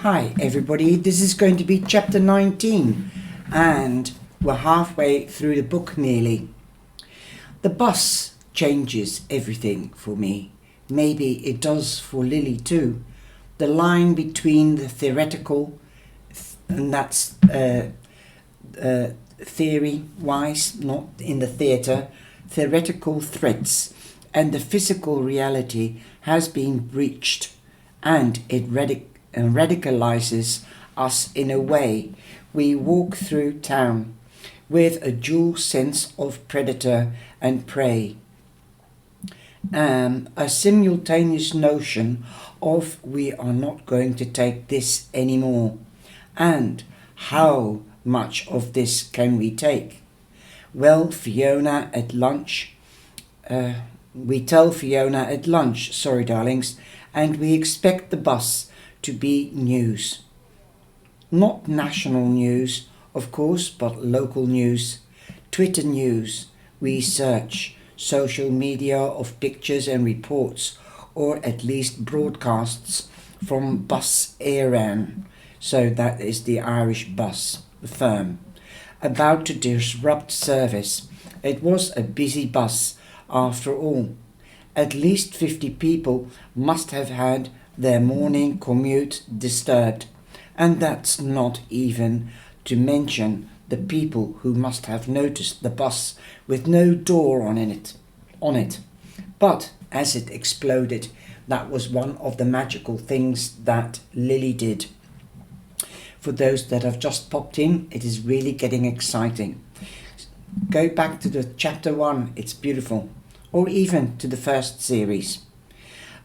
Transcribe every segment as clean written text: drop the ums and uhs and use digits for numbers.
Hi everybody, this is going to be chapter 19 and we're halfway through the book nearly. The bus changes everything for me. Maybe it does for Lily too. The line between the theoretical, and that's theory-wise, not in the theatre, theoretical threats, and the physical reality has been breached, and it radicalizes us in a way. We walk through town with a dual sense of predator and prey, a simultaneous notion of we are not going to take this anymore, and how much of this can we take? Well, Fiona at lunch, we tell Fiona at lunch, sorry darlings, and we expect the bus to be news. Not national news, of course, but local news. Twitter news. We search social media of pictures and reports, or at least broadcasts from Bus Éireann. So that is the Irish bus firm. About to disrupt service. It was a busy bus after all. At least 50 people must have had their morning commute disturbed, and that's not even to mention the people who must have noticed the bus with no door on it. But as it exploded, that was one of the magical things that Lily did. For those that have just popped in, it is really getting exciting. Go back to the chapter 1, it's beautiful, or even to the first series.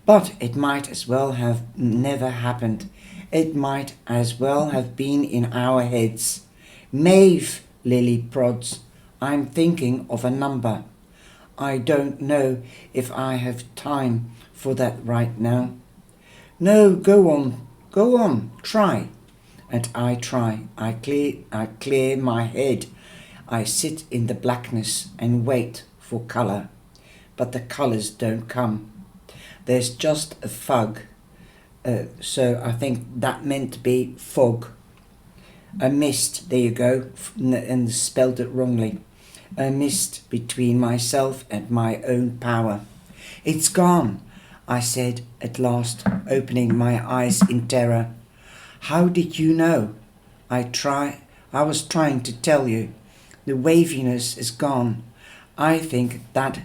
But it might as well have never happened. It might as well have been in our heads. Maeve, Lily prods. I'm thinking of a number. I don't know if I have time for that right now. No, go on, try. And I try. I clear my head. I sit in the blackness and wait for colour. But the colours don't come. There's just a fog, so I think that meant to be fog. A mist, there you go, and spelled it wrongly. A mist between myself and my own power. It's gone, I said at last, opening my eyes in terror. How did you know? I was trying to tell you. The waviness is gone. I think that's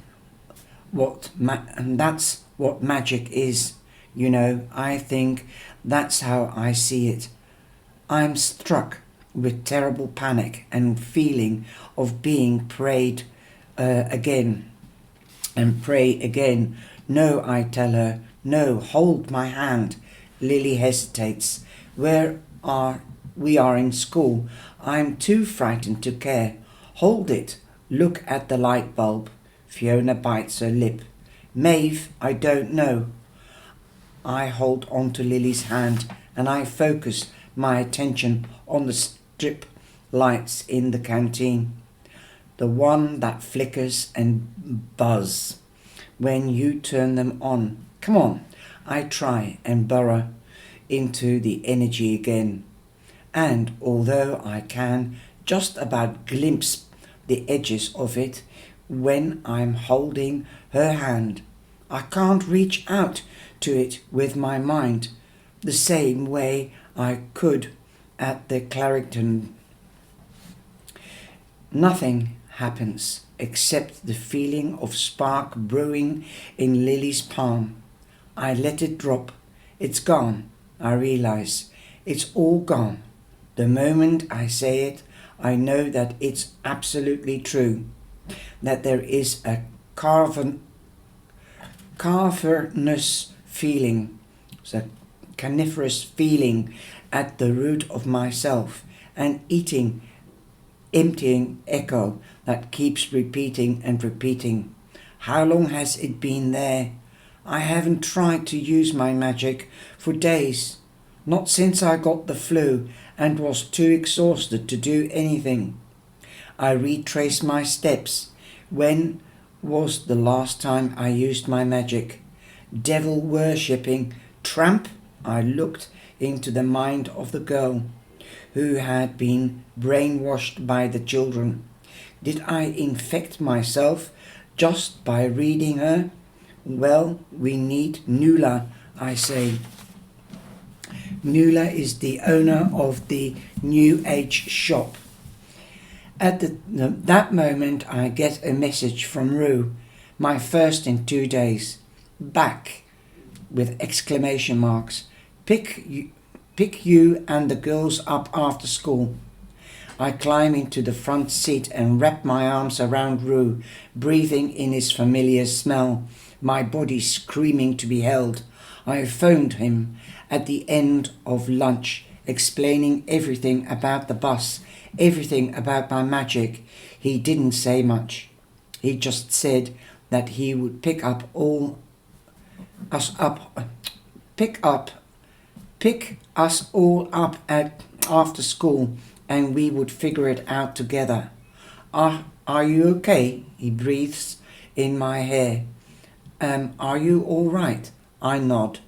what magic is, you know. I think that's how I see it. I'm struck with terrible panic and feeling of being preyed again and pray again. No, I tell her. No, hold my hand. Lily hesitates. We are in school. I'm too frightened to care. Hold it. Look at the light bulb. Fiona bites her lip. Maeve, I don't know. I hold on to Lily's hand and I focus my attention on the strip lights in the canteen. The one that flickers and buzz when you turn them on. Come on. I try and burrow into the energy again. And although I can just about glimpse the edges of it when I'm holding her hand, I can't reach out to it with my mind the same way I could at the Clarendon. Nothing happens except the feeling of spark brewing in Lily's palm. I let it drop. It's gone. I realize it's all gone. The moment I say it, I know that it's absolutely true, that there is a cavernous feeling, a coniferous feeling at the root of myself, an emptying echo that keeps repeating and repeating. How long has it been there? I haven't tried to use my magic for days, not since I got the flu and was too exhausted to do anything. I retrace my steps. When was the last time I used my magic? Devil worshipping tramp, I looked into the mind of the girl who had been brainwashed by the children. Did I infect myself just by reading her? Well, we need Nuala, I say. Nuala is the owner of the New Age shop. At that moment I get a message from Rue, my first in 2 days. Back, with exclamation marks. Pick you and the girls up after school. I climb into the front seat and wrap my arms around Rue, breathing in his familiar smell, my body screaming to be held. I phoned him at the end of lunch, explaining everything about the bus, everything about my magic. He didn't say much. He just said that he would pick us all up at after school, and we would figure it out together. Are you okay? He breathes in my hair. Are you all right? I nod,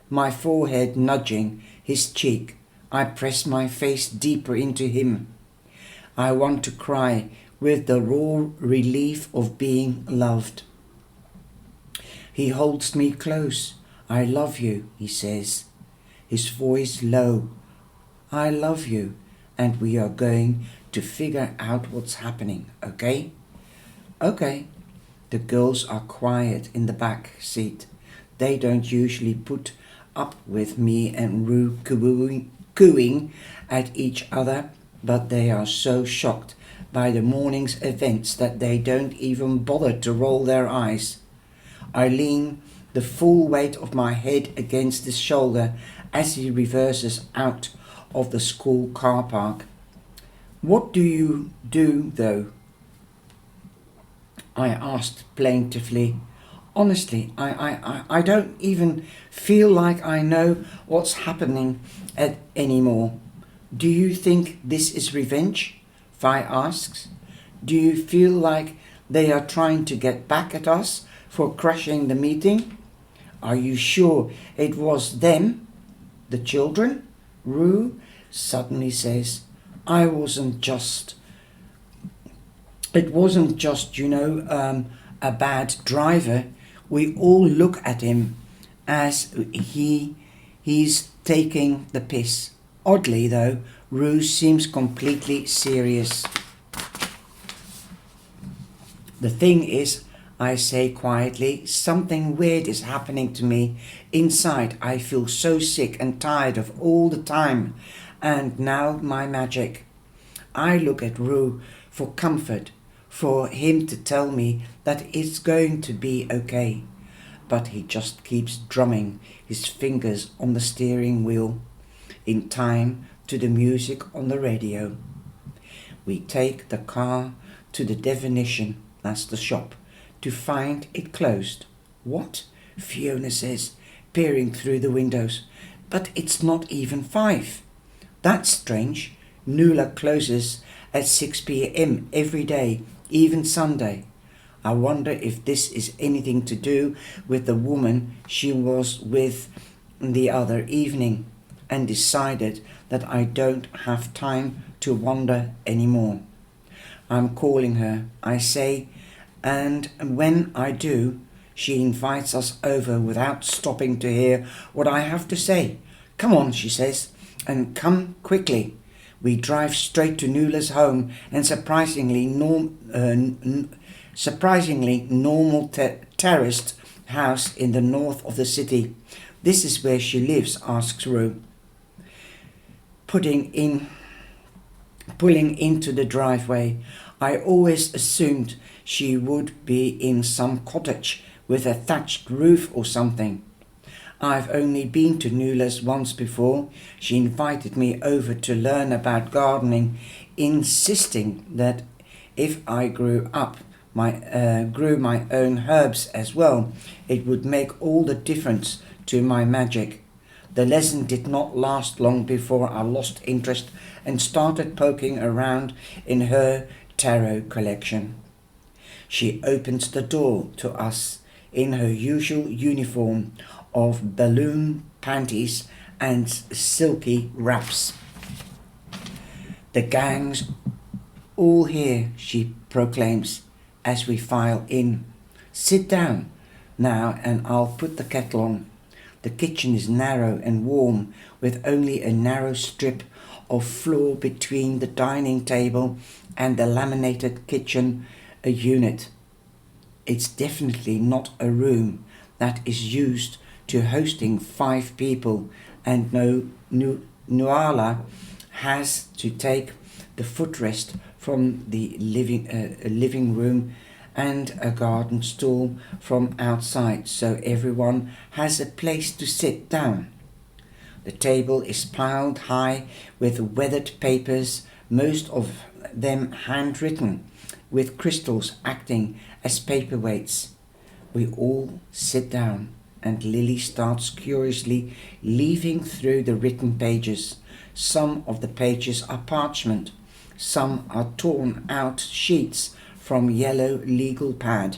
my forehead nudging his cheek. I press my face deeper into him. I want to cry with the raw relief of being loved. He holds me close. I love you, he says, his voice low. I love you, and we are going to figure out what's happening, okay? Okay. The girls are quiet in the back seat. They don't usually put up with me and Rue cooing at each other, but they are so shocked by the morning's events that they don't even bother to roll their eyes. I lean the full weight of my head against his shoulder as he reverses out of the school car park. What do you do, though? I asked plaintively. Honestly, I don't even feel like I know what's happening anymore. Do you think this is revenge? Vi asks. Do you feel like they are trying to get back at us for crashing the meeting? Are you sure it was them? The children? Rue suddenly says, It wasn't just, a bad driver. We all look at him as he's taking the piss. Oddly though, Rue seems completely serious. The thing is, I say quietly, something weird is happening to me. Inside, I feel so sick and tired of all the time. And now my magic. I look at Rue for comfort, for him to tell me that it's going to be okay. But he just keeps drumming his fingers on the steering wheel in time to the music on the radio. We take the car to the Definition, that's the shop, to find it closed. What? Fiona says, peering through the windows. But it's not even 5. That's strange. Nuala closes at 6 p.m. every day, even Sunday. I wonder if this is anything to do with the woman she was with the other evening, and decided that I don't have time to wonder anymore. I'm calling her, I say, and when I do, she invites us over without stopping to hear what I have to say. Come on, she says, and come quickly. We drive straight to Nuala's home and surprisingly normal terraced house in the north of the city. This is where she lives, asks Rue, pulling into the driveway. I always assumed she would be in some cottage with a thatched roof or something. I've only been to Nuala's once before. She invited me over to learn about gardening, insisting that if I grew my own herbs as well, it would make all the difference to my magic. The lesson did not last long before I lost interest and started poking around in her tarot collection. She opens the door to us in her usual uniform of balloon panties and silky wraps. The gang's all here, she proclaims as we file in. Sit down now and I'll put the kettle on. The kitchen is narrow and warm, with only a narrow strip of floor between the dining table and the laminated kitchen unit. It's definitely not a room that is used to hosting 5 people, and Nuala has to take the footrest from the living room and a garden stool from outside, so everyone has a place to sit down. The table is piled high with weathered papers, most of them handwritten, with crystals acting as paperweights. We all sit down, and Lily starts curiously leafing through the written pages. Some of the pages are parchment, some are torn out sheets from yellow legal pad.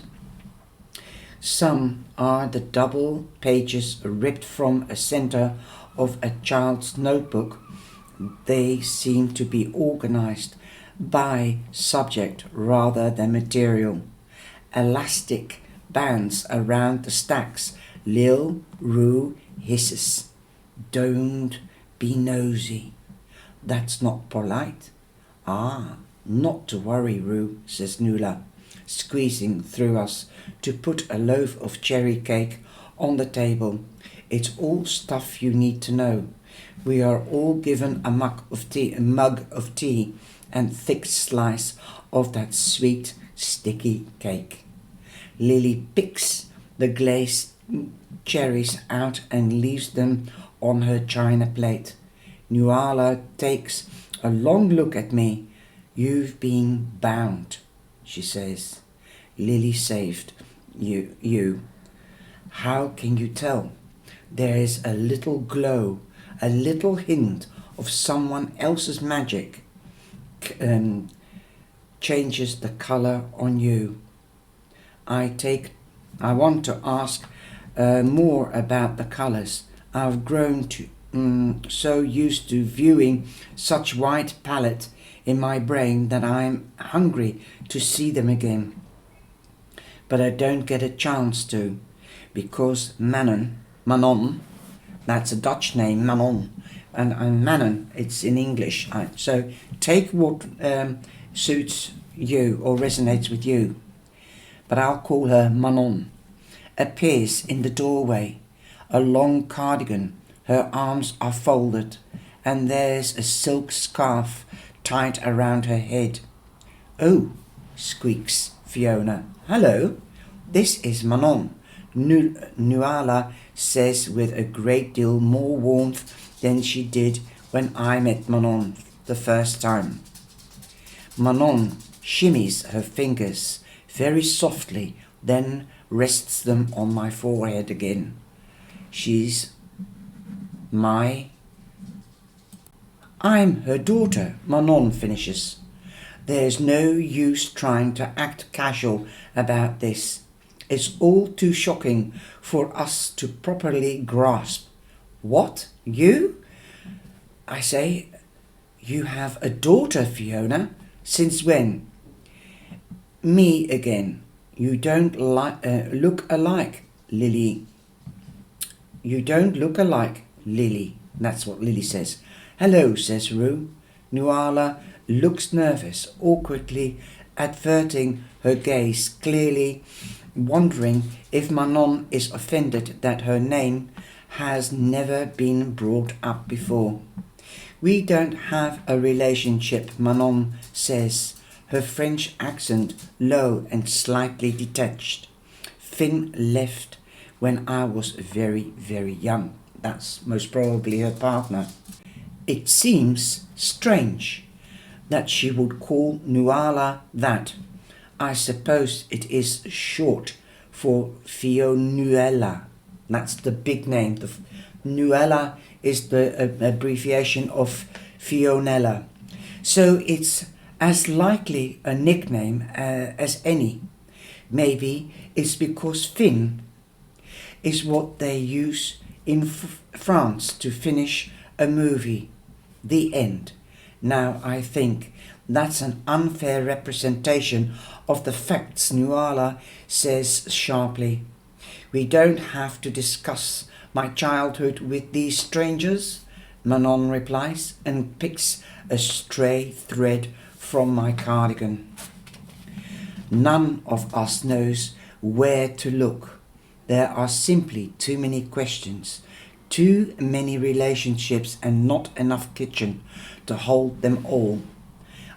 Some are the double pages ripped from a center of a child's notebook. They seem to be organized by subject rather than material. Elastic bands around the stacks. Lil Rue hisses. Don't be nosy. That's not polite. Ah, not to worry, Rue, says Nuala, squeezing through us to put a loaf of cherry cake on the table. It's all stuff you need to know. We are all given a mug of tea and thick slice of that sweet, sticky cake. Lily picks the glazed cherries out and leaves them on her china plate. Nuala takes a long look at me. You've been bound, she says. Lily saved you. How can you tell? There is a little glow, a little hint of someone else's magic changes the color on you. I want to ask more about the colors. I've grown to so used to viewing such white palette in my brain that I'm hungry to see them again. But I don't get a chance to, because Manon, that's a Dutch name, Manon, and Manon, it's in English. So take what suits you or resonates with you. But I'll call her Manon. Appears in the doorway, a long cardigan. Her arms are folded, and there's a silk scarf tied around her head. Oh, squeaks Fiona. Hello, this is Manon. Nuala says with a great deal more warmth than she did when I met Manon the first time. Manon shimmies her fingers very softly, then rests them on my forehead again. I'm her daughter, Manon finishes. There's no use trying to act casual about this. It's all too shocking for us to properly grasp. What? You? I say, you have a daughter, Fiona. Since when? Me again. You don't look alike, Lily. You don't look alike, Lily. That's what Lily says. Hello, says Rue. Nuala looks nervous, awkwardly averting her gaze, clearly wondering if Manon is offended that her name has never been brought up before. We don't have a relationship, Manon says, her French accent low and slightly detached. Finn left when I was very, very young. That's most probably her partner. It seems strange that she would call Nuala that. I suppose it is short for Fionuela. That's the big name. Nuala is the abbreviation of Fionella. So it's as likely a nickname as any. Maybe it's because Finn is what they use in France to finish a movie. The end. Now I think that's an unfair representation of the facts, Nuala says sharply. We don't have to discuss my childhood with these strangers, Manon replies and picks a stray thread from my cardigan. None of us knows where to look. There are simply too many questions, too many relationships and not enough kitchen to hold them all.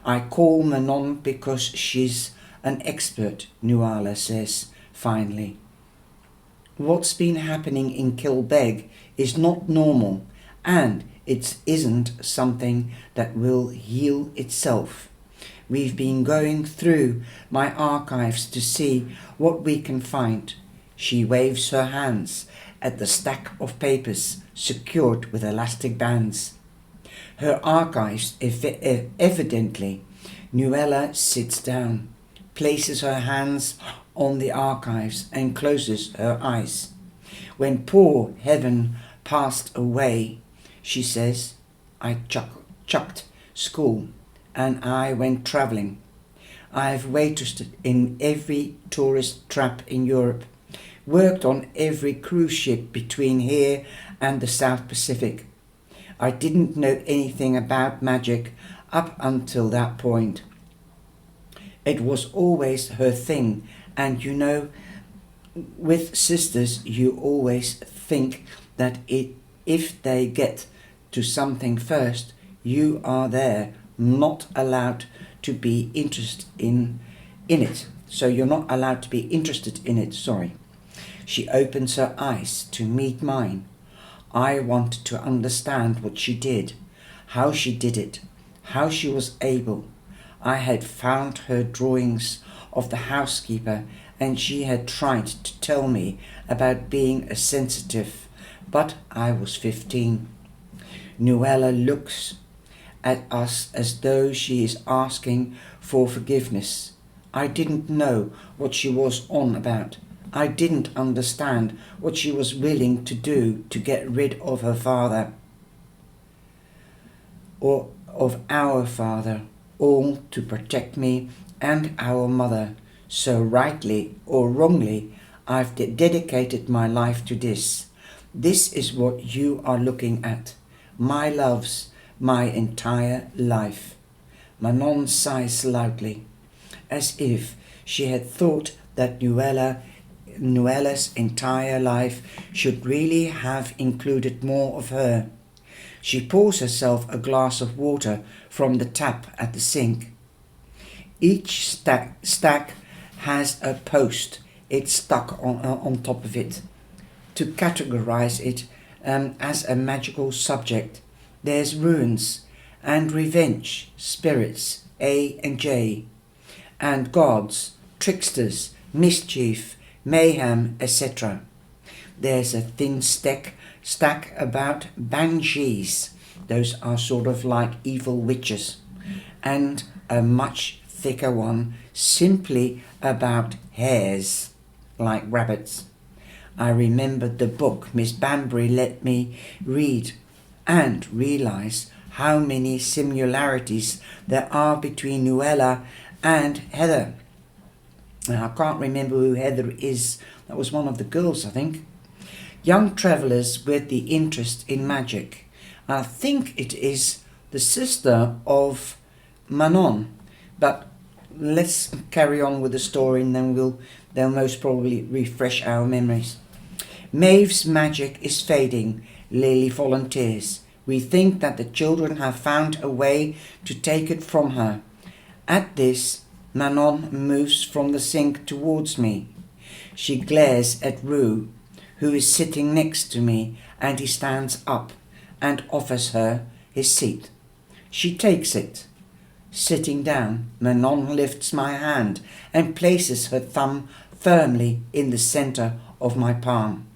I call Manon because she's an expert, Nuala says finally. What's been happening in Kilbeg is not normal, and it isn't something that will heal itself. We've been going through my archives to see what we can find. She waves her hands at the stack of papers secured with elastic bands. Her archives, evidently. Nuala sits down, places her hands on the archives and closes her eyes. When poor Heaven passed away, she says, I chucked school and I went travelling. I've waitressed in every tourist trap in Europe, worked on every cruise ship between here and the South Pacific. I didn't know anything about magic up until that point. It was always her thing, and you know, with sisters you always think that if they get to something first, you are there, not allowed to be interested in it. So you're not allowed to be interested in it, sorry. She opens her eyes to meet mine. I wanted to understand what she did, how she did it, how she was able. I had found her drawings of the housekeeper and she had tried to tell me about being a sensitive, but I was 15. Nuala looks at us as though she is asking for forgiveness. I didn't know what she was on about. I didn't understand what she was willing to do to get rid of her father, or of our father, all to protect me and our mother. So rightly or wrongly, I've dedicated my life to this. This is what you are looking at. My loves, my entire life. Manon sighs loudly, as if she had thought that Nuala's entire life should really have included more of her. She pours herself a glass of water from the tap at the sink. Each stack has a post it's stuck on top of it to categorize it as a magical subject. There's ruins and revenge, spirits, A and J, and gods, tricksters, mischief, mayhem, etc. There's a thin stack about banshees, those are sort of like evil witches, and a much thicker one simply about hares, like rabbits. I remembered the book Miss Banbury let me read and realised how many similarities there are between Nuala and Heather. Now, I can't remember who Heather is. That was one of the girls, I think. Young travellers with the interest in magic. I think it is the sister of Manon. But let's carry on with the story and then they'll most probably refresh our memories. Maeve's magic is fading, Lily volunteers. We think that the children have found a way to take it from her. At this, Manon moves from the sink towards me. She glares at Rue, who is sitting next to me, and he stands up and offers her his seat. She takes it. Sitting down, Manon lifts my hand and places her thumb firmly in the centre of my palm.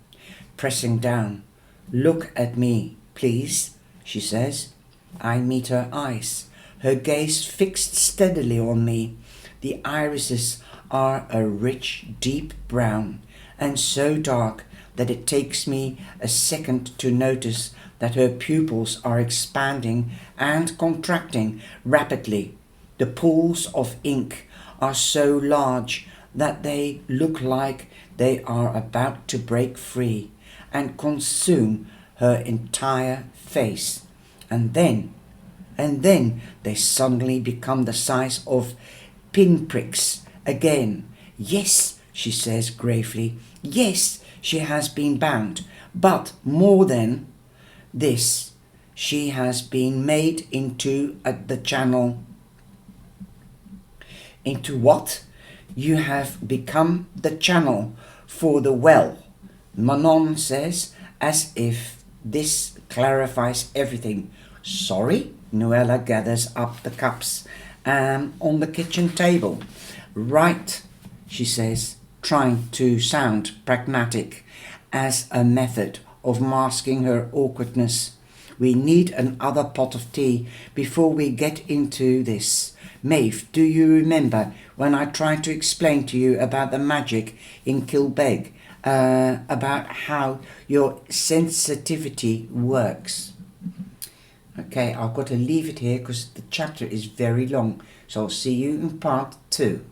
Pressing down. Look at me, please, she says. I meet her eyes, her gaze fixed steadily on me. The irises are a rich, deep brown, and so dark that it takes me a second to notice that her pupils are expanding and contracting rapidly. The pools of ink are so large that they look like they are about to break free and consume her entire face. And then they suddenly become the size of pinpricks again. Yes, she says gravely, yes, she has been bound, but more than this, she has been made into the channel. Into what? You have become the channel for the well, Manon says, as if this clarifies everything. Sorry? Noella gathers up the cups on the kitchen table. Right, she says, trying to sound pragmatic as a method of masking her awkwardness. We need another pot of tea before we get into this. Maeve, do you remember when I tried to explain to you about the magic in Kilbeg, about how your sensitivity works? Okay, I've got to leave it here because the chapter is very long. So I'll see you in part 2.